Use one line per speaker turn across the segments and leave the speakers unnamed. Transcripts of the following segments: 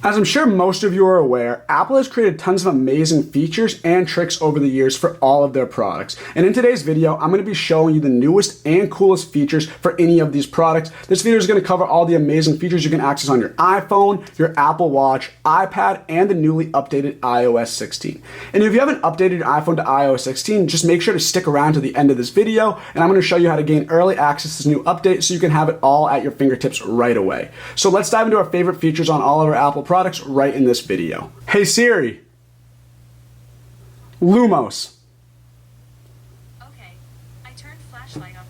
As I'm sure most of you are aware, Apple has created tons of amazing features and tricks over the years for all of their products. And in today's video, I'm going to be showing you the newest and coolest features for any of these products. This video is going to cover all the amazing features you can access on your iPhone, your Apple Watch, iPad, and the newly updated iOS 16. And if you haven't updated your iPhone to iOS 16, just make sure to stick around to the end of this video, and I'm going to show you how to gain early access to this new update so you can have it all at your fingertips right away. So let's dive into our favorite features on all of our Apple products right in this video. Hey Siri, Lumos.
Okay, I turned flashlight on.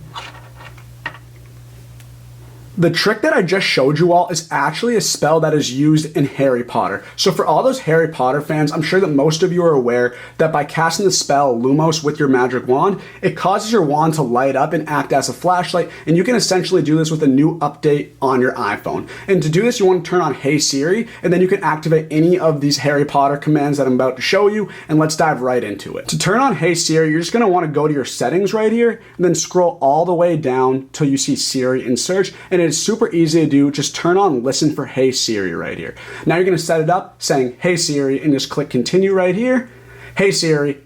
The trick that I just showed you all is actually a spell that is used in Harry Potter. So for all those Harry Potter fans, I'm sure that most of you are aware that by casting the spell Lumos with your magic wand, it causes your wand to light up and act as a flashlight, and you can essentially do this with a new update on your iPhone. And to do this, you want to turn on Hey Siri, and then you can activate any of these Harry Potter commands that I'm about to show you, and let's dive right into it. To turn on Hey Siri, you're just going to want to go to your settings right here, and then scroll all the way down till you see Siri in search, and it's super easy to do. Just turn on listen for Hey Siri right here. Now you're going to set it up saying Hey Siri and just click continue right here. Hey Siri.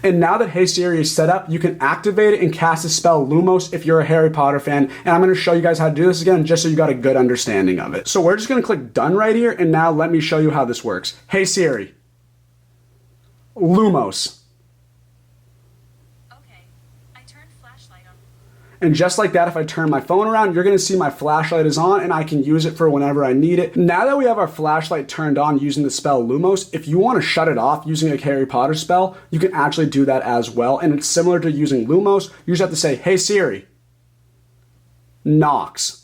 And now that Hey Siri is set up, you can activate it and cast the spell Lumos if you're a Harry Potter fan. And I'm going to show you guys how to do this again just so you got a good understanding of it. So we're just going to click done right here, and now let me show you how this works. Hey Siri. Lumos. And just like that, if I turn my phone around, you're going to see my flashlight is on and I can use it for whenever I need it. Now that we have our flashlight turned on using the spell Lumos, if you want to shut it off using a Harry Potter spell, you can actually do that as well. And it's similar to using Lumos. You just have to say, Hey Siri, Knox.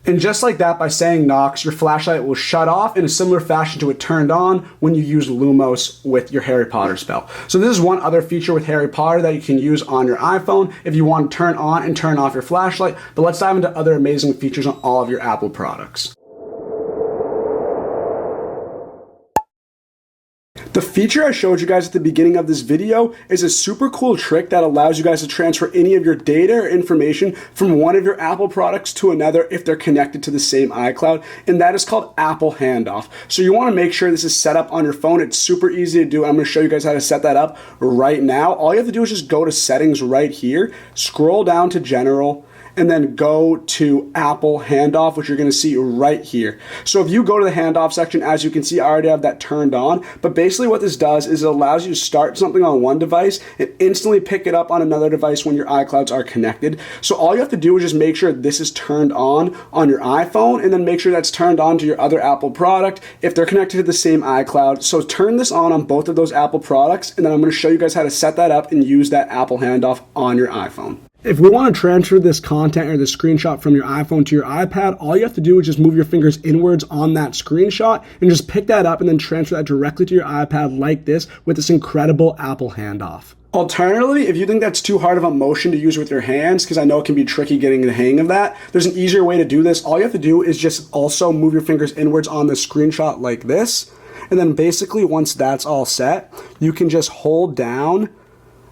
And just like that, by saying Knox, your flashlight will shut off in a similar fashion to it turned on when you use Lumos with your Harry Potter spell. So this is one other feature with Harry Potter that you can use on your iPhone if you want to turn on and turn off your flashlight. But let's dive into other amazing features on all of your Apple products. The feature I showed you guys at the beginning of this video is a super cool trick that allows you guys to transfer any of your data or information from one of your Apple products to another if they're connected to the same iCloud, and that is called Apple Handoff. So you want to make sure this is set up on your phone. It's super easy to do. I'm going to show you guys how to set that up right now. All you have to do is just go to settings right here, scroll down to general, and then go to Apple Handoff, which you're going to see right here. So if you go to the handoff section, as you can see, I already have that turned on. But basically what this does is it allows you to start something on one device and instantly pick it up on another device when your iClouds are connected. So all you have to do is just make sure this is turned on your iPhone, and then make sure that's turned on to your other Apple product if they're connected to the same iCloud. So turn this on both of those Apple products, and then I'm going to show you guys how to set that up and use that Apple Handoff on your iPhone. If we want to transfer this content or this screenshot from your iPhone to your iPad, all you have to do is just move your fingers inwards on that screenshot and just pick that up and then transfer that directly to your iPad like this with this incredible Apple Handoff. Alternatively, if you think that's too hard of a motion to use with your hands, because I know it can be tricky getting the hang of that, there's an easier way to do this. All you have to do is just also move your fingers inwards on the screenshot like this. And then basically once that's all set, you can just hold down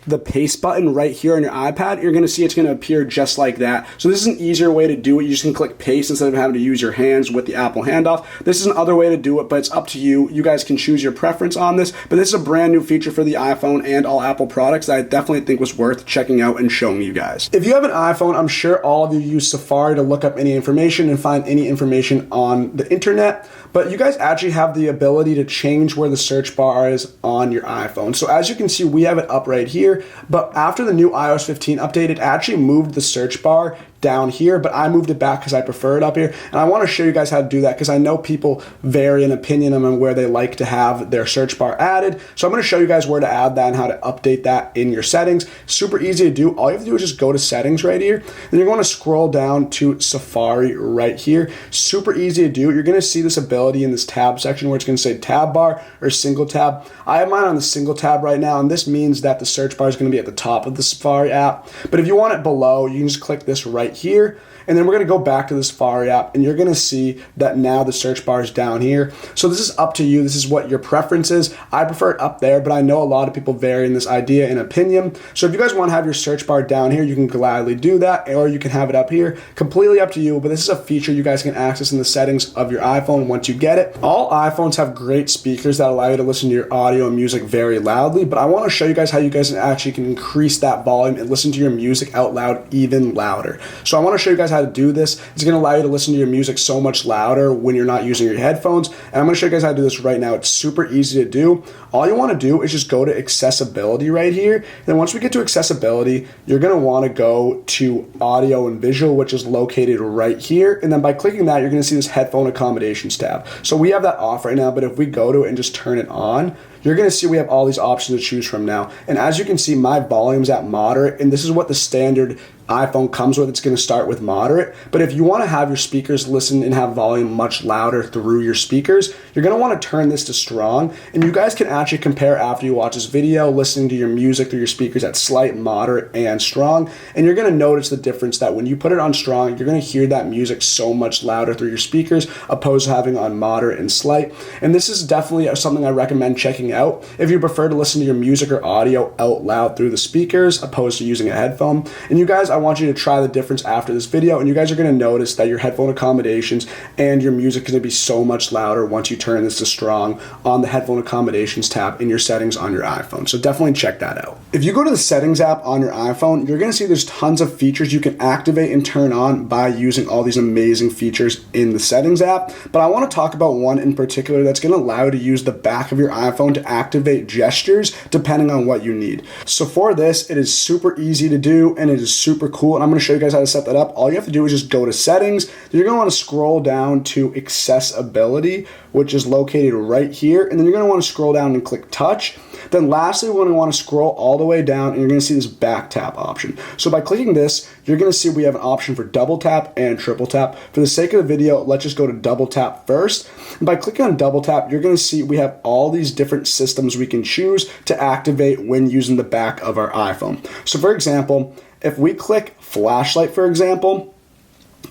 the paste button right here on your iPad. You're going to see it's going to appear just like that. So this is an easier way to do it. You just can click paste instead of having to use your hands with the Apple Handoff. This is another way to do it, but it's up to you. You guys can choose your preference on this, but this is a brand new feature for the iPhone and all Apple products that I definitely think was worth checking out and showing you guys. If you have an iPhone, I'm sure all of you use Safari to look up any information and find any information on the internet, but you guys actually have the ability to change where the search bar is on your iPhone. So as you can see, we have it up right here, but after the new iOS 15 update, it actually moved the search bar down here, but I moved it back because I prefer it up here. And I want to show you guys how to do that because I know people vary in opinion on where they like to have their search bar added. So I'm going to show you guys where to add that and how to update that in your settings. Super easy to do. All you have to do is just go to settings right here. Then you're going to scroll down to Safari right here. Super easy to do. You're going to see this ability in this tab section where it's going to say tab bar or single tab. I have mine on the single tab right now, and this means that the search bar is going to be at the top of the Safari app. But if you want it below, you can just click this right right here. And then we're going to go back to the Safari app, and you're going to see that now the search bar is down here. So this is up to you. This is what your preference is. I prefer it up there, but I know a lot of people vary in this idea and opinion. So if you guys want to have your search bar down here, you can gladly do that, or you can have it up here. Completely up to you, but this is a feature you guys can access in the settings of your iPhone once you get it. All iPhones have great speakers that allow you to listen to your audio and music very loudly, but I want to show you guys how you guys actually can increase that volume and listen to your music out loud even louder. So I want to show you guys how to do this. It's going to allow you to listen to your music so much louder when you're not using your headphones. And I'm going to show you guys how to do this right now. It's super easy to do. All you want to do is just go to accessibility right here. And then once we get to accessibility, you're going to want to go to audio and visual, which is located right here. And then by clicking that, you're going to see this headphone accommodations tab. So we have that off right now, but if we go to it and just turn it on, you're going to see we have all these options to choose from now. And as you can see, my volume's at moderate, and this is what the standard iPhone comes with. It's going to start with moderate, but if you want to have your speakers listen and have volume much louder through your speakers, you're going to want to turn this to strong. And you guys can actually compare after you watch this video, listening to your music through your speakers at slight, moderate, and strong. And you're going to notice the difference that when you put it on strong, you're going to hear that music so much louder through your speakers opposed to having on moderate and slight. And this is definitely something I recommend checking out if you prefer to listen to your music or audio out loud through the speakers opposed to using a headphone. And you guys, I want you to try the difference after this video, and you guys are going to notice that your headphone accommodations and your music is going to be so much louder once you turn this to strong on the headphone accommodations tab in your settings on your iPhone. So definitely check that out. If you go to the settings app on your iPhone, you're going to see there's tons of features you can activate and turn on by using all these amazing features in the settings app. But I want to talk about one in particular that's going to allow you to use the back of your iPhone to activate gestures depending on what you need. So for this, it is super easy to do and it is super cool. And I'm going to show you guys how to set that up. All you have to do is just go to settings. You're going to want to scroll down to accessibility, which is located right here. And then you're going to want to scroll down and click touch. Then lastly, we're going to want to scroll all the way down and you're going to see this back tap option. So by clicking this, you're going to see we have an option for double tap and triple tap. For the sake of the video, let's just go to double tap first. And by clicking on double tap, you're going to see we have all these different systems we can choose to activate when using the back of our iPhone. So for example, if we click flashlight, for example,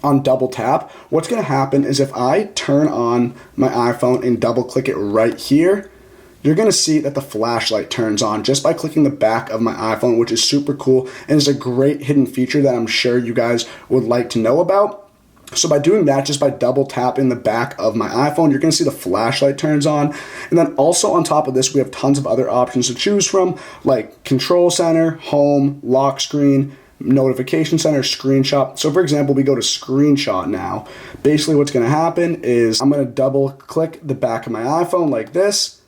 on double tap, what's going to happen is if I turn on my iPhone and double click it right here, you're going to see that the flashlight turns on just by clicking the back of my iPhone, which is super cool and is a great hidden feature that I'm sure you guys would like to know about. So by doing that, just by double tapping the back of my iPhone, you're going to see the flashlight turns on. And then also on top of this, we have tons of other options to choose from, like control center, home, lock screen, notification center, screenshot. So for example, we go to screenshot now. Basically what's going to happen is I'm going to double click the back of my iPhone like this.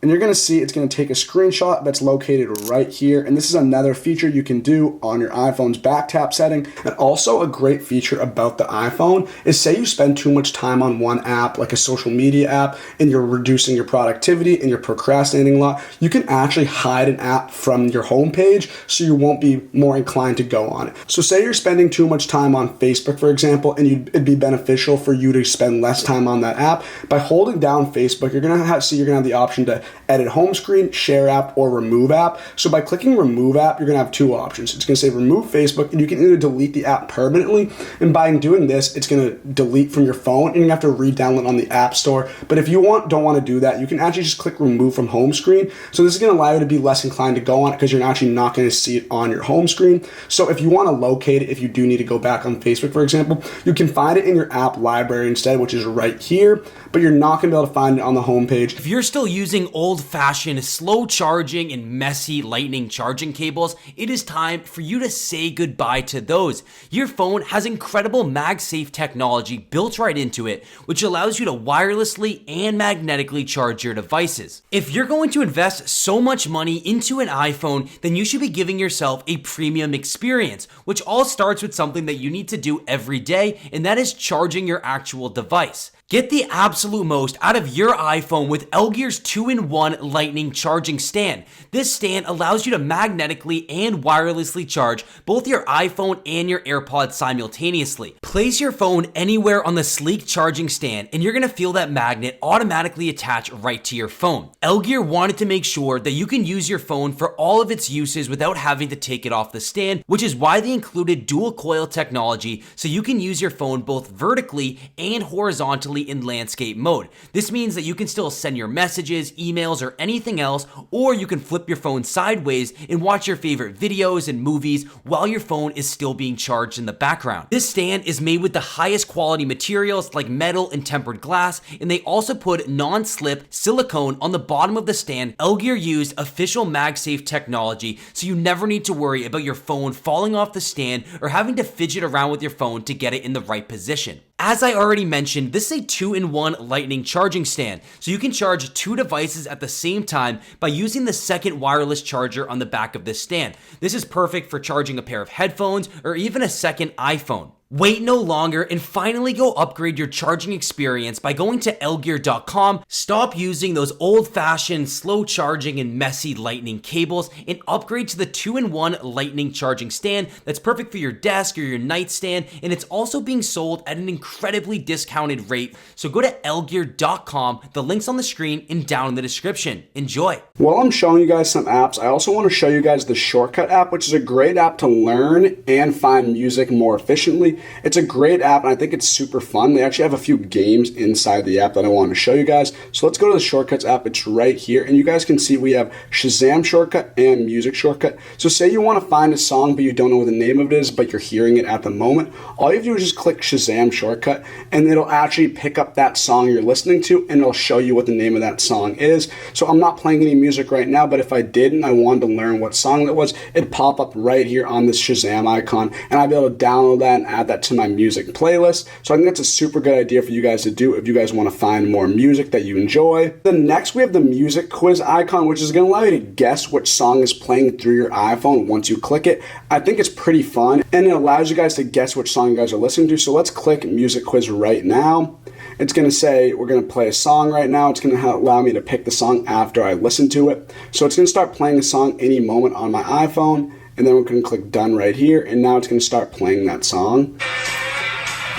And you're going to see it's going to take a screenshot that's located right here. And this is another feature you can do on your iPhone's back tap setting. And also a great feature about the iPhone is say you spend too much time on one app, like a social media app, and you're reducing your productivity and you're procrastinating a lot, you can actually hide an app from your homepage so you won't be more inclined to go on it. So say you're spending too much time on Facebook, for example, and it'd be beneficial for you to spend less time on that app. By holding down Facebook, you're going to have the option to edit home screen, share app, or remove app. So by clicking remove app, you're going to have two options. It's going to say remove Facebook, and you can either delete the app permanently, and by doing this, it's going to delete from your phone, and you have to re-download on the App Store. But if you don't want to do that, you can actually just click remove from home screen. So this is going to allow you to be less inclined to go on it because you're actually not going to see it on your home screen. So if you want to locate it, if you do need to go back on Facebook, for example, you can find it in your app library instead, which is right here, but you're not going to be able to find it on the home page.
If you're still using old-fashioned, slow charging and messy lightning charging cables, it is time for you to say goodbye to those. Your phone has incredible MagSafe technology built right into it, which allows you to wirelessly and magnetically charge your devices. If you're going to invest so much money into an iPhone, then you should be giving yourself a premium experience, which all starts with something that you need to do every day, and that is charging your actual device. Get the absolute most out of your iPhone with LGear's 2-in-1 lightning charging stand. This stand allows you to magnetically and wirelessly charge both your iPhone and your AirPods simultaneously. Place your phone anywhere on the sleek charging stand and you're going to feel that magnet automatically attach right to your phone. LGear wanted to make sure that you can use your phone for all of its uses without having to take it off the stand, which is why they included dual coil technology so you can use your phone both vertically and horizontally in landscape mode. This means that you can still send your messages, emails, or anything else, or you can flip your phone sideways and watch your favorite videos and movies while your phone is still being charged in the background. This stand is made with the highest quality materials like metal and tempered glass, and they also put non-slip silicone on the bottom of the stand. LGear used official MagSafe technology, so you never need to worry about your phone falling off the stand or having to fidget around with your phone to get it in the right position. As I already mentioned, this is a 2-in-1 lightning charging stand, so you can charge 2 devices at the same time by using the second wireless charger on the back of this stand. This is perfect for charging a pair of headphones or even a second iPhone. Wait no longer and finally go upgrade your charging experience by going to LGear.com. Stop using those old-fashioned, slow charging and messy lightning cables and upgrade to the 2-in-1 lightning charging stand that's perfect for your desk or your nightstand, and it's also being sold at an incredibly discounted rate. So go to LGear.com. The link's on the screen and down in the description. Enjoy.
While I'm showing you guys some apps, I also want to show you guys the Shortcut app, which is a great app to learn and find music more efficiently. It's a great app, and I think it's super fun. They actually have a few games inside the app that I want to show you guys. So let's go to the Shortcuts app. It's right here, and you guys can see we have Shazam Shortcut and Music Shortcut. So say you want to find a song, but you don't know what the name of it is, but you're hearing it at the moment. All you have to do is just click Shazam Shortcut, and it'll actually pick up that song you're listening to, and it'll show you what the name of that song is. So I'm not playing any music right now, but if I did and I wanted to learn what song that was, it'd pop up right here on this Shazam icon, and I'd be able to download that and add that to my music playlist. So I think that's a super good idea for you guys to do if you guys want to find more music that you enjoy. Then next we have the music quiz icon, which is going to allow you to guess which song is playing through your iPhone once you click it. I think it's pretty fun, and it allows you guys to guess which song you guys are listening to. So let's click music quiz right now. It's going to say we're going to play a song right now. It's going to allow me to pick the song after I listen to it. So it's going to start playing a song any moment on my iPhone, and then we're going to click done right here, and now it's going to start playing that song.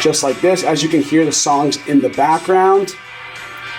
Just like this, as you can hear the songs in the background.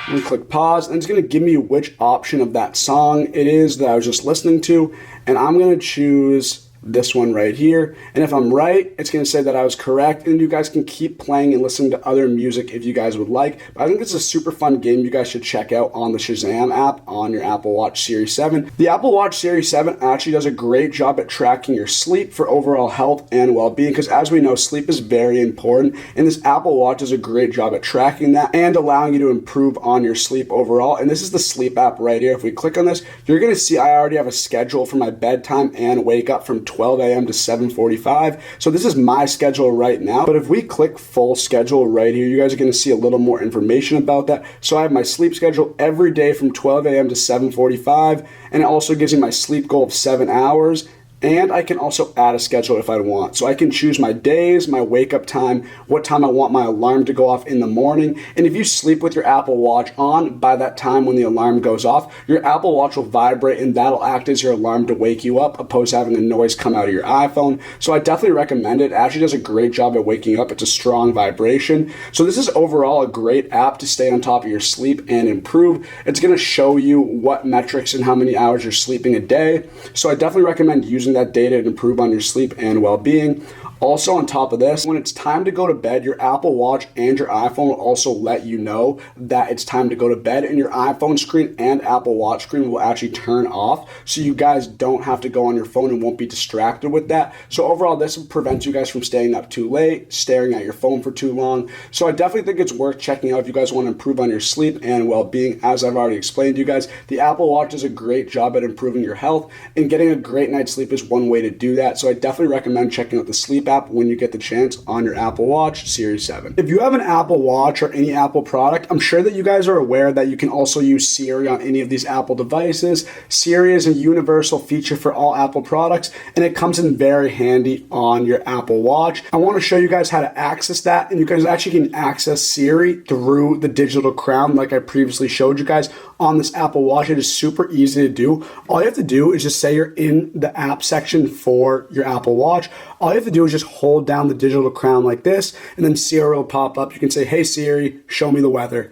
I'm going to click pause, and it's going to give me which option of that song it is that I was just listening to, and I'm going to choose this one right here. And if I'm right, it's going to say that I was correct, and you guys can keep playing and listening to other music if you guys would like. But I think this is a super fun game you guys should check out on the Shazam app on your Apple Watch Series 7. The Apple Watch Series 7 actually does a great job at tracking your sleep for overall health and well-being, because as we know, sleep is very important, and this Apple Watch does a great job at tracking that and allowing you to improve on your sleep overall. And this is the sleep app right here. If we click on this, you're going to see I already have a schedule for my bedtime and wake up from 12 a.m. to 7:45. So this is my schedule right now. But if we click full schedule right here, you guys are going to see a little more information about that. So I have my sleep schedule every day from 12 a.m. to 7:45, and it also gives me my sleep goal of 7 hours. And I can also add a schedule if I want. So I can choose my days, my wake up time, what time I want my alarm to go off in the morning. And if you sleep with your Apple Watch on, by that time when the alarm goes off, your Apple Watch will vibrate, and that'll act as your alarm to wake you up, opposed to having a noise come out of your iPhone. So I definitely recommend it. It actually does a great job at waking up. It's a strong vibration. So this is overall a great app to stay on top of your sleep and improve. It's going to show you what metrics and how many hours you're sleeping a day. So I definitely recommend using that data to improve on your sleep and well-being. Also, on top of this, when it's time to go to bed, your Apple Watch and your iPhone will also let you know that it's time to go to bed, and your iPhone screen and Apple Watch screen will actually turn off, so you guys don't have to go on your phone and won't be distracted with that. So overall, this prevents you guys from staying up too late, staring at your phone for too long. So I definitely think it's worth checking out if you guys want to improve on your sleep and well-being. As I've already explained to you guys, the Apple Watch does a great job at improving your health, and getting a great night's sleep is one way to do that. So I definitely recommend checking out the sleep app when you get the chance on your Apple Watch Series 7. If you have an Apple Watch or any Apple product, I'm sure that you guys are aware that you can also use Siri on any of these Apple devices. Siri is a universal feature for all Apple products, and it comes in very handy on your Apple Watch. I want to show you guys how to access that, and you guys actually can access Siri through the digital crown like I previously showed you guys on this Apple Watch. It is super easy to do. All you have to do is just say you're in the app section for your Apple Watch. All you have to do is just hold down the digital crown like this, and then Siri will pop up. You can say, "Hey Siri, show me the weather."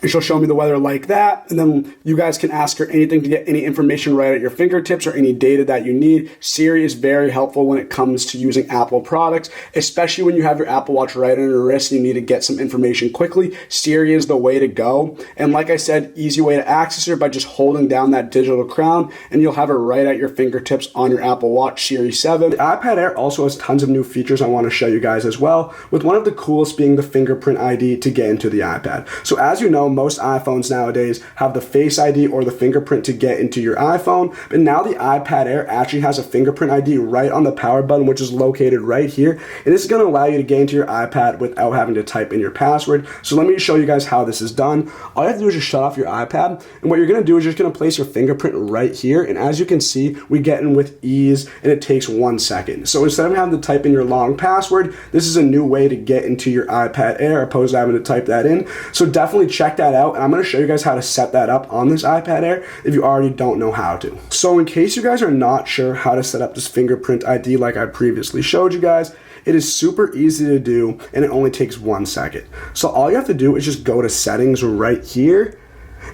And she'll show me the weather like that. And then you guys can ask her anything to get any information right at your fingertips or any data that you need. Siri is very helpful when it comes to using Apple products, especially when you have your Apple Watch right on your wrist and you need to get some information quickly. Siri is the way to go. And like I said, easy way to access her by just holding down that digital crown, and you'll have her right at your fingertips on your Apple Watch Series 7. The iPad Air also has tons of new features I want to show you guys as well, with one of the coolest being the fingerprint ID to get into the iPad. So as you know, most iPhones nowadays have the Face ID or the fingerprint to get into your iPhone, but now the iPad Air actually has a fingerprint ID right on the power button, which is located right here, and this is going to allow you to get into your iPad without having to type in your password. So let me show you guys how this is done. All you have to do is just shut off your iPad, and what you're going to do is you're just going to place your fingerprint right here, and as you can see, we get in with ease, and it takes 1 second. So instead of having to type in your long password, this is a new way to get into your iPad Air opposed to having to type that in. So definitely check that out. I'm going to show you guys how to set that up on this iPad Air if you already don't know how to. So in case you guys are not sure how to set up this fingerprint ID like I previously showed you guys, it is super easy to do, and it only takes 1 second. So all you have to do is just go to settings right here,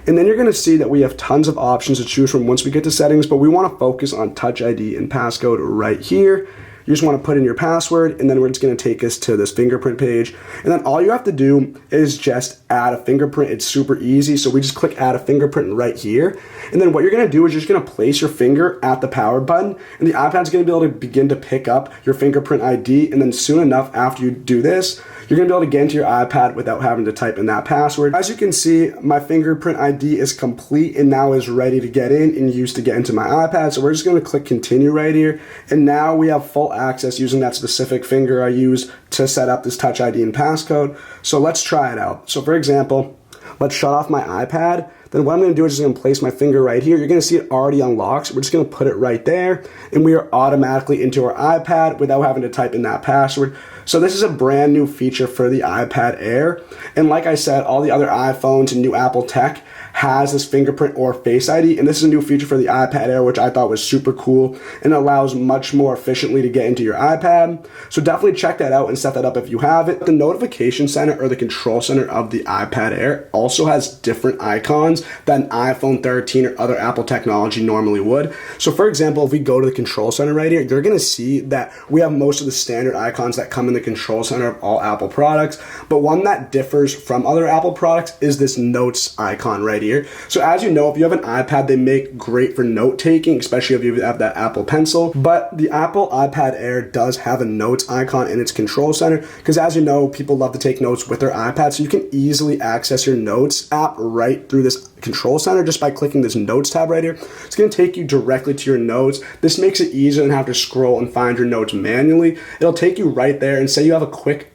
and then you're going to see that we have tons of options to choose from once we get to settings, but we want to focus on Touch ID and passcode right here. You just want to put in your password, and then it's going to take us to this fingerprint page. And then all you have to do is just add a fingerprint. It's super easy. So we just click add a fingerprint right here. And then what you're going to do is you're just going to place your finger at the power button, and the iPad's going to be able to begin to pick up your fingerprint ID. And then soon enough after you do this, you're going to be able to get into your iPad without having to type in that password. As you can see, my fingerprint ID is complete and now is ready to get in and used to get into my iPad. So we're just going to click continue right here. And now we have full access using that specific finger I use to set up this Touch ID and passcode. So let's try it out. So for example, let's shut off my iPad. Then what I'm going to do is just going to place my finger right here. You're going to see it already unlocks. We're just going to put it right there, and we are automatically into our iPad without having to type in that password. So this is a brand new feature for the iPad Air. And like I said, all the other iPhones and new Apple tech has this fingerprint or Face ID, and this is a new feature for the iPad Air, which I thought was super cool and allows much more efficiently to get into your iPad. So definitely check that out and set that up if you have it. The notification center or the control center of the iPad Air also has different icons than iPhone 13 or other Apple technology normally would. So for example, if we go to the control center right here, you're going to see that we have most of the standard icons that come in the control center of all Apple products, but one that differs from other Apple products is this notes icon right here. So as you know, if you have an iPad, they make great for note taking, especially if you have that Apple Pencil, but the Apple iPad Air does have a notes icon in its control center, because as you know, people love to take notes with their iPad, so you can easily access your notes app right through this control center just by clicking this notes tab right here. It's going to take you directly to your notes. This makes it easier than have to scroll and find your notes manually. It'll take you right there, and say you have a quick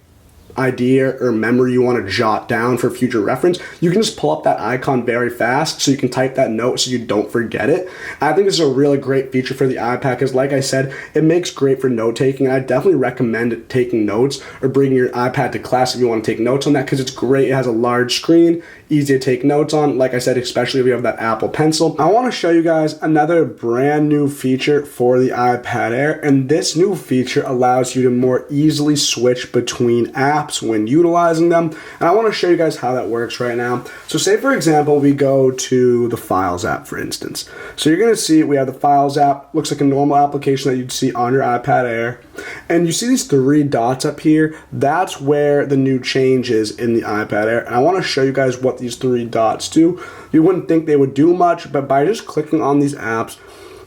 idea or memory you want to jot down for future reference, you can just pull up that icon very fast so you can type that note so you don't forget it. I think this is a really great feature for the iPad because, like I said, it makes great for note taking, and I definitely recommend taking notes or bringing your iPad to class if you want to take notes on that, because it's great. It has a large screen, easy to take notes on, like I said, especially if you have that Apple Pencil. I want to show you guys another brand new feature for the iPad Air, and this new feature allows you to more easily switch between apps when utilizing them, and I want to show you guys how that works right now. So say for example we go to the Files app, for instance. So you're going to see we have the Files app, looks like a normal application that you'd see on your iPad Air, and you see these three dots up here. That's where the new change is in the iPad Air, and I want to show you guys what these three dots do. You wouldn't think they would do much, but by just clicking on these apps,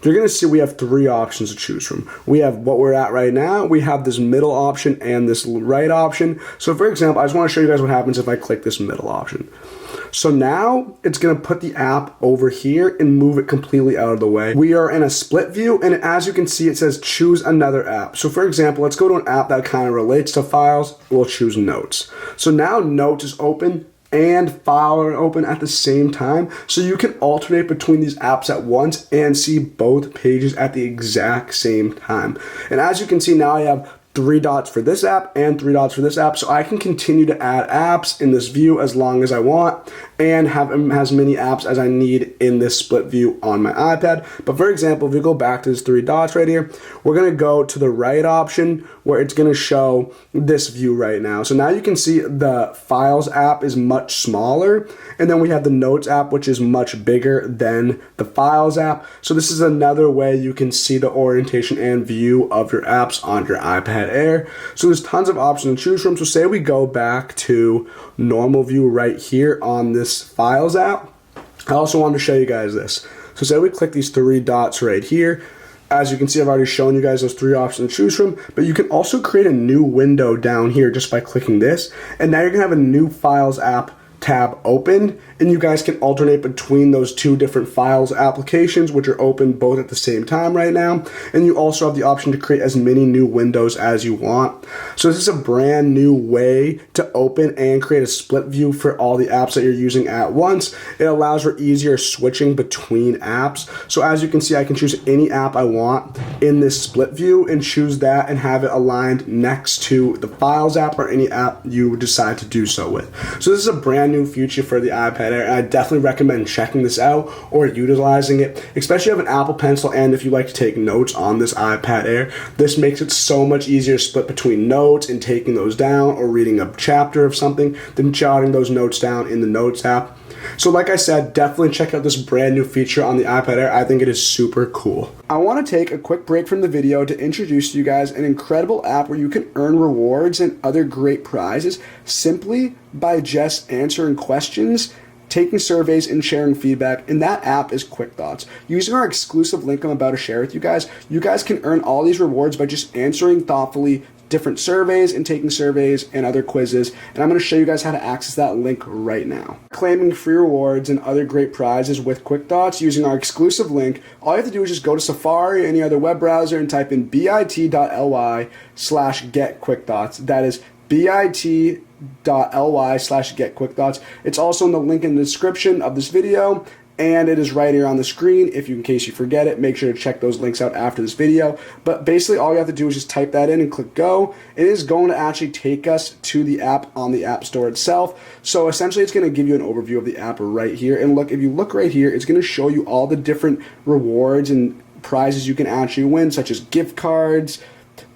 you're going to see we have 3 options to choose from. We have what we're at right now, we have this middle option, and this right option. So for example, I just want to show you guys what happens if I click this middle option. So now it's going to put the app over here and move it completely out of the way. We are in a split view, and as you can see, it says choose another app. So for example, let's go to an app that kind of relates to files. We'll choose Notes. So now Notes is open and File are open at the same time. So you can alternate between these apps at once and see both pages at the exact same time. And as you can see, now I have 3 dots for this app and 3 dots for this app, so I can continue to add apps in this view as long as I want and have as many apps as I need in this split view on my iPad. But for example, if we go back to this 3 dots right here, we're going to go to the right option where it's going to show this view right now. So now you can see the Files app is much smaller, and then we have the Notes app, which is much bigger than the Files app. So this is another way you can see the orientation and view of your apps on your iPad Air. So there's tons of options to choose from. So say we go back to normal view right here on this Files app. I also wanted to show you guys this. So say we click these 3 dots right here. As you can see, I've already shown you guys those 3 options to choose from, but you can also create a new window down here just by clicking this. And now you're gonna have a new Files app tab open, and you guys can alternate between those 2 different Files applications, which are open both at the same time right now. And you also have the option to create as many new windows as you want. So this is a brand new way to open and create a split view for all the apps that you're using at once. It allows for easier switching between apps. So as you can see, I can choose any app I want in this split view and choose that and have it aligned next to the Files app or any app you decide to do so with. So this is a brand new feature for the iPad Air, and I definitely recommend checking this out or utilizing it, especially if you have an Apple Pencil and if you like to take notes on this iPad Air. This makes it so much easier to split between notes and taking those down or reading a chapter of something than jotting those notes down in the Notes app. So like I said, definitely check out this brand new feature on the iPad Air. I think it is super cool. I want to take a quick break from the video to introduce to you guys an incredible app where you can earn rewards and other great prizes simply by just answering questions, taking surveys, and sharing feedback, and that app is Quick Thoughts. Using our exclusive link I'm about to share with you guys can earn all these rewards by just answering thoughtfully different surveys and taking surveys and other quizzes, and I'm going to show you guys how to access that link right now. Claiming free rewards and other great prizes with Quick Thoughts using our exclusive link, all you have to do is just go to Safari or any other web browser and type in bit.ly/getquickthoughts. That is bit.ly/getquickthoughts. It's also in the link in the description of this video, and it is right here on the screen. In case you forget it, make sure to check those links out after this video. But basically all you have to do is just type that in and click go. It is going to actually take us to the app on the App Store itself. So essentially it's going to give you an overview of the app right here. And look, if you look right here, it's going to show you all the different rewards and prizes you can actually win, such as gift cards,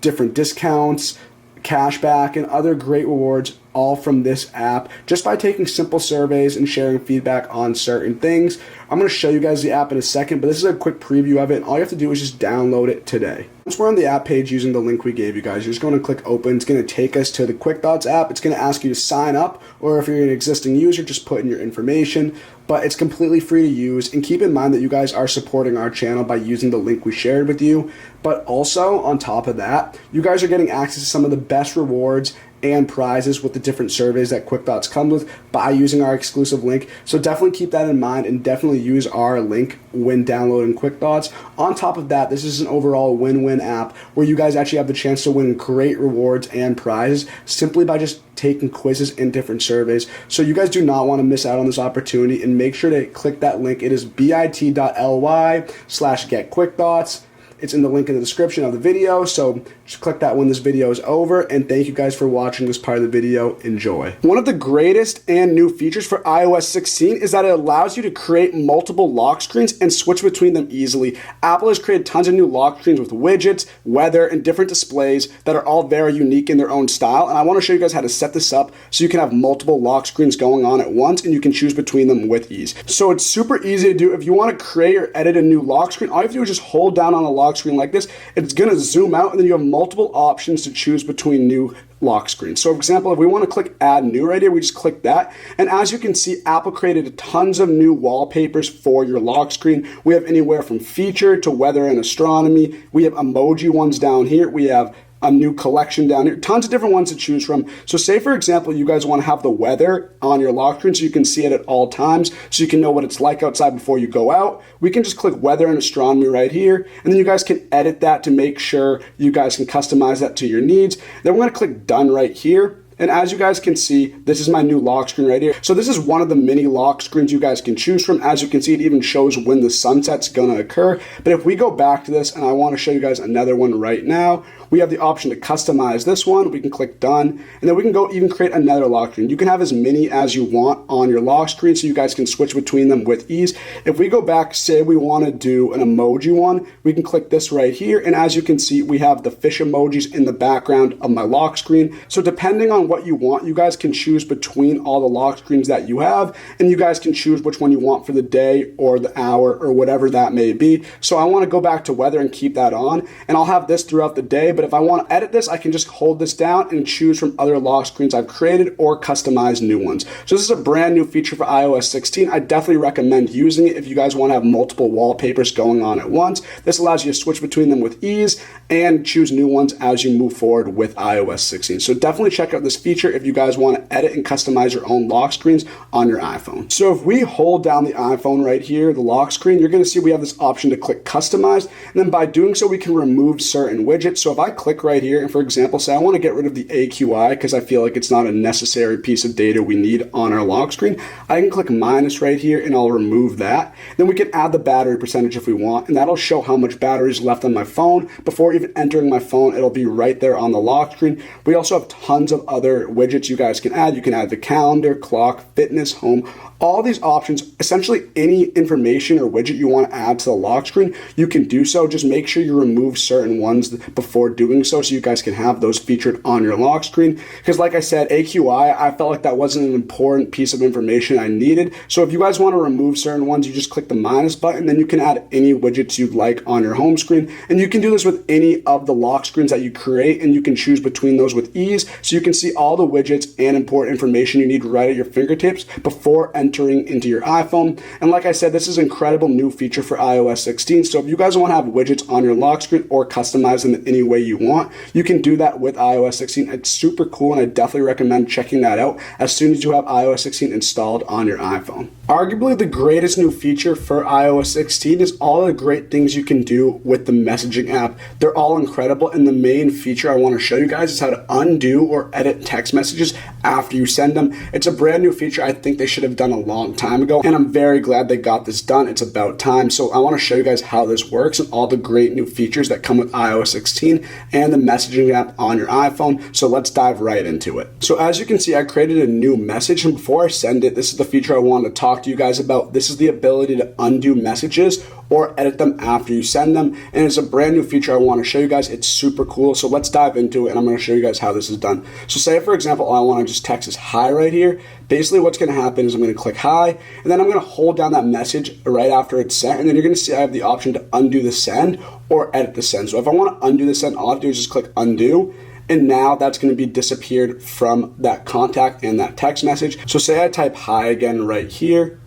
different discounts, cashback, and other great rewards, all from this app, just by taking simple surveys and sharing feedback on certain things. I'm going to show you guys the app in a second, but this is a quick preview of it, and all you have to do is just download it today. Once we're on the app page using the link we gave you guys, you're just going to click open. It's going to take us to the Quick Thoughts app. It's going to ask you to sign up, or if you're an existing user, just put in your information, but it's completely free to use. And keep in mind that you guys are supporting our channel by using the link we shared with you, but also on top of that, you guys are getting access to some of the best rewards and prizes with the different surveys that Quick Thoughts comes with by using our exclusive link. So definitely keep that in mind and definitely use our link when downloading Quick Thoughts. On top of that, this is an overall win-win app where you guys actually have the chance to win great rewards and prizes simply by just taking quizzes and different surveys. So you guys do not want to miss out on this opportunity, and make sure to click that link. It is bit.ly/getquickthoughts. It's in the link in the description of the video, so just click that when this video is over, and thank you guys for watching this part of the video. Enjoy. One of the greatest and new features for iOS 16 is that it allows you to create multiple lock screens and switch between them easily. Apple has created tons of new lock screens with widgets, weather, and different displays that are all very unique in their own style, and I want to show you guys how to set this up so you can have multiple lock screens going on at once, and you can choose between them with ease. So it's super easy to do. If you want to create or edit a new lock screen, all you have to do is just hold down on the lock lock screen like this, it's going to zoom out, and then you have multiple options to choose between new lock screen. So for example, if we want to click add new right here, we just click that. And as you can see, Apple created tons of new wallpapers for your lock screen. We have anywhere from featured to weather and astronomy. We have emoji ones down here. We have a new collection down here, tons of different ones to choose from. So say for example, you guys want to have the weather on your lock screen so you can see it at all times, so you can know what it's like outside before you go out. We can just click weather and astronomy right here, and then you guys can edit that to make sure you guys can customize that to your needs. Then we're gonna click done right here. And as you guys can see, this is my new lock screen right here. So this is one of the mini lock screens you guys can choose from. As you can see, it even shows when the sunset's gonna occur. But if we go back to this, and I wanna show you guys another one right now, we have the option to customize this one. We can click done, and then we can go even create another lock screen. You can have as many as you want on your lock screen so you guys can switch between them with ease. If we go back, say we wanna do an emoji one, we can click this right here, and as you can see, we have the fish emojis in the background of my lock screen. So depending on what you want, you guys can choose between all the lock screens that you have, and you guys can choose which one you want for the day or the hour or whatever that may be. So I wanna go back to weather and keep that on, and I'll have this throughout the day, but if I want to edit this, I can just hold this down and choose from other lock screens I've created or customize new ones. So this is a brand new feature for iOS 16. I definitely recommend using it if you guys want to have multiple wallpapers going on at once. This allows you to switch between them with ease and choose new ones as you move forward with iOS 16. So definitely check out this feature if you guys want to edit and customize your own lock screens on your iPhone. So if we hold down the iPhone right here, the lock screen, you're going to see we have this option to click customize, and then by doing so, we can remove certain widgets. So if I click right here, and for example, say I want to get rid of the AQI because I feel like it's not a necessary piece of data we need on our lock screen, I can click minus right here and I'll remove that. Then we can add the battery percentage if we want, and that'll show how much battery is left on my phone. Before even entering my phone, it'll be right there on the lock screen. We also have tons of other widgets you guys can add. You can add the calendar, clock, fitness, home, all these options. Essentially any information or widget you want to add to the lock screen, you can do so. Just make sure you remove certain ones before doing so you guys can have those featured on your lock screen. Because like I said, AQI, I felt like that wasn't an important piece of information I needed. So if you guys want to remove certain ones, you just click the minus button, then you can add any widgets you'd like on your home screen. And you can do this with any of the lock screens that you create, and you can choose between those with ease. So you can see all the widgets and important information you need right at your fingertips before entering into your iPhone. And like I said, this is an incredible new feature for iOS 16. So if you guys want to have widgets on your lock screen or customize them in any way you want, you can do that with iOS 16. It's super cool, and I definitely recommend checking that out as soon as you have iOS 16 installed on your iPhone. Arguably the greatest new feature for iOS 16 is all the great things you can do with the messaging app. They're all incredible, and the main feature I want to show you guys is how to undo or edit text messages after you send them. It's a brand new feature I think they should have done a long time ago, and I'm very glad they got this done. It's about time. So I want to show you guys how this works and all the great new features that come with iOS 16 and the messaging app on your iPhone. So let's dive right into it. So as you can see, I created a new message, and before I send it, this is the feature I wanted to talk to you guys about. This is the ability to undo messages or edit them after you send them, and it's a brand new feature I want to show you guys. It's super cool. So let's dive into it, and I'm going to show you guys how this is done. So say for example, I want to just text this hi right here. Basically what's going to happen is I'm going to click hi, and then I'm going to hold down that message right after it's sent, and then you're going to see I have the option to undo the send or edit the send. So if I want to undo the send, all I have to do is just click undo, and now that's going to be disappeared from that contact and that text message. So say I type hi again right here,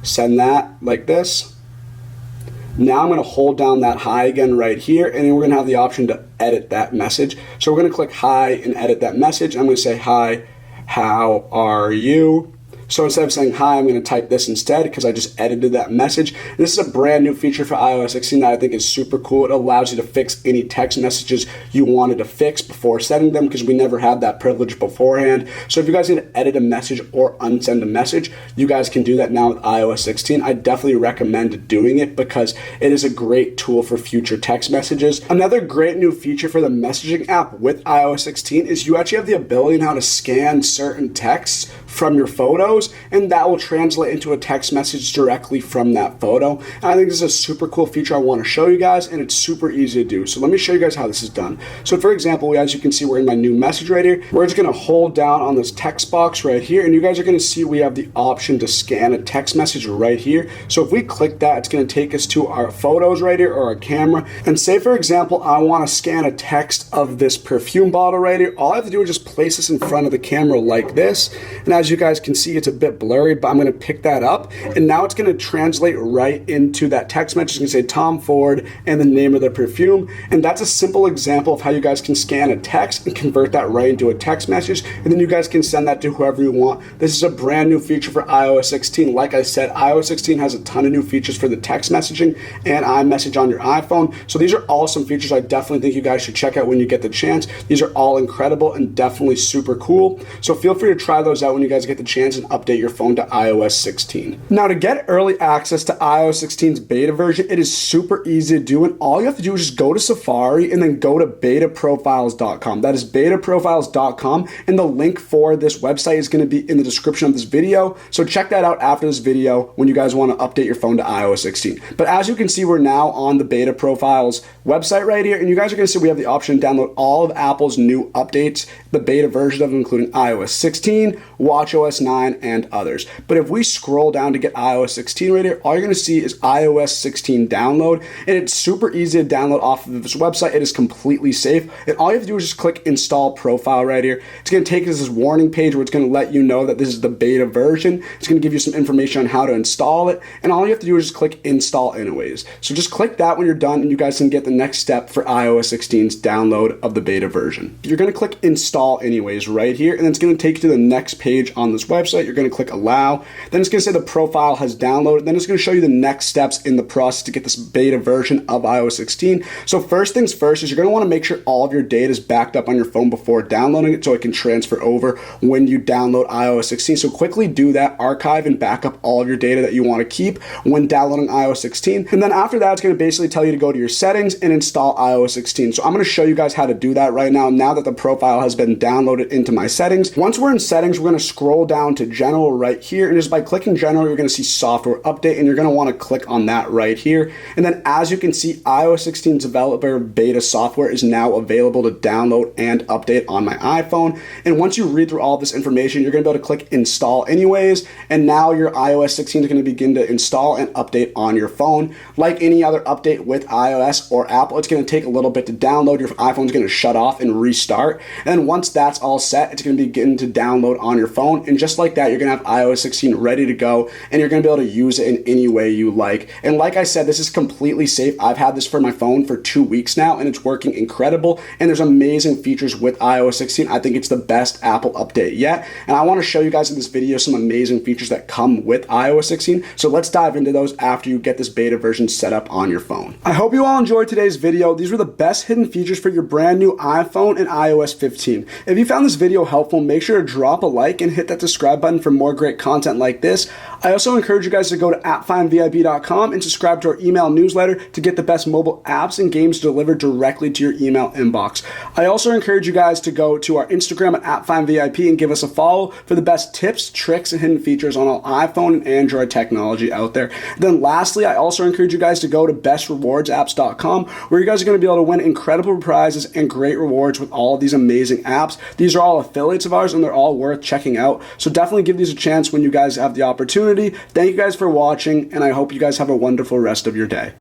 send that like this. Now I'm going to hold down that hi again right here, and then we're going to have the option to edit that message. So we're going to click hi and edit that message. I'm going to say hi, how are you? So instead of saying hi, I'm going to type this instead because I just edited that message. This is a brand new feature for iOS 16 that I think is super cool. It allows you to fix any text messages you wanted to fix before sending them, because we never had that privilege beforehand. So if you guys need to edit a message or unsend a message, you guys can do that now with iOS 16. I definitely recommend doing it because it is a great tool for future text messages. Another great new feature for the messaging app with iOS 16 is you actually have the ability now to scan certain texts from your photos photos, and that will translate into a text message directly from that photo. And I think this is a super cool feature I want to show you guys, and it's super easy to do. So let me show you guys how this is done. So for example, as you can see, we're in my new message right here. We're just going to hold down on this text box right here, and you guys are going to see we have the option to scan a text message right here. So if we click that, it's going to take us to our photos right here, or our camera. And say for example, I want to scan a text of this perfume bottle right here. All I have to do is just place this in front of the camera like this. And as you guys can see, it's a bit blurry, but I'm going to pick that up. And now it's going to translate right into that text message. It's going to say Tom Ford and the name of the perfume. And that's a simple example of how you guys can scan a text and convert that right into a text message. And then you guys can send that to whoever you want. This is a brand new feature for iOS 16. Like I said, iOS 16 has a ton of new features for the text messaging and iMessage on your iPhone. So these are all some features I definitely think you guys should check out when you get the chance. These are all incredible and definitely super cool. So feel free to try those out when you guys get the chance and update your phone to iOS 16. Now, to get early access to iOS 16's beta version, it is super easy to do, and all you have to do is just go to Safari and then go to betaprofiles.com. That is betaprofiles.com, and the link for this website is going to be in the description of this video. So check that out after this video when you guys want to update your phone to iOS 16. But as you can see, we're now on the Beta Profiles website right here, and you guys are going to see we have the option to download all of Apple's new updates, the beta version of them, including iOS 16, watchOS 9, and others. But if we scroll down to get iOS 16 right here, all you're going to see is iOS 16 download, and it's super easy to download off of this website. It is completely safe, and all you have to do is just click Install Profile right here. It's going to take us to this warning page where it's going to let you know that this is the beta version. It's going to give you some information on how to install it, and all you have to do is just click Install Anyways. So just click that when you're done, and you guys can get the next step for iOS 16's download of the beta version. You're going to click Install Anyways right here, and then it's going to take you to the next page on this website. You're going to click Allow. Then it's going to say the profile has downloaded. Then it's going to show you the next steps in the process to get this beta version of iOS 16. So first things first is you're going to want to make sure all of your data is backed up on your phone before downloading it so it can transfer over when you download iOS 16. So quickly do that, archive and back up all of your data that you want to keep when downloading iOS 16. And then after that, it's going to basically tell you to go to your settings and install iOS 16. So I'm going to show you guys how to do that right now that the profile has been downloaded into my settings. Once we're in settings, we're going to scroll down to General right here. And just by clicking General, you're going to see Software Update, and you're going to want to click on that right here. And then as you can see, iOS 16 developer beta software is now available to download and update on my iPhone. And once you read through all this information, you're going to be able to click Install Anyways. And now your iOS 16 is going to begin to install and update on your phone. Like any other update with iOS or Apple, it's going to take a little bit to download. Your iPhone's going to shut off and restart. And then once that's all set, it's going to begin to download on your phone. And just like that, you're going to have iOS 16 ready to go, and you're going to be able to use it in any way you like. And like I said, this is completely safe. I've had this for my phone for 2 weeks now, and it's working incredible. And there's amazing features with iOS 16. I think it's the best Apple update yet. And I want to show you guys in this video some amazing features that come with iOS 16. So let's dive into those after you get this beta version set up on your phone. I hope you all enjoyed today's video. These were the best hidden features for your brand new iPhone and iOS 15. If you found this video helpful, make sure to drop a like and hit that subscribe button for more great content like this. I also encourage you guys to go to AppFindVIP.com and subscribe to our email newsletter to get the best mobile apps and games delivered directly to your email inbox. I also encourage you guys to go to our Instagram at AppFindVIP and give us a follow for the best tips, tricks, and hidden features on all iPhone and Android technology out there. Then lastly, I also encourage you guys to go to BestRewardsApps.com, where you guys are going to be able to win incredible prizes and great rewards with all of these amazing apps. These are all affiliates of ours, and they're all worth checking out. So definitely give these a chance when you guys have the opportunity. Thank you guys for watching, and I hope you guys have a wonderful rest of your day.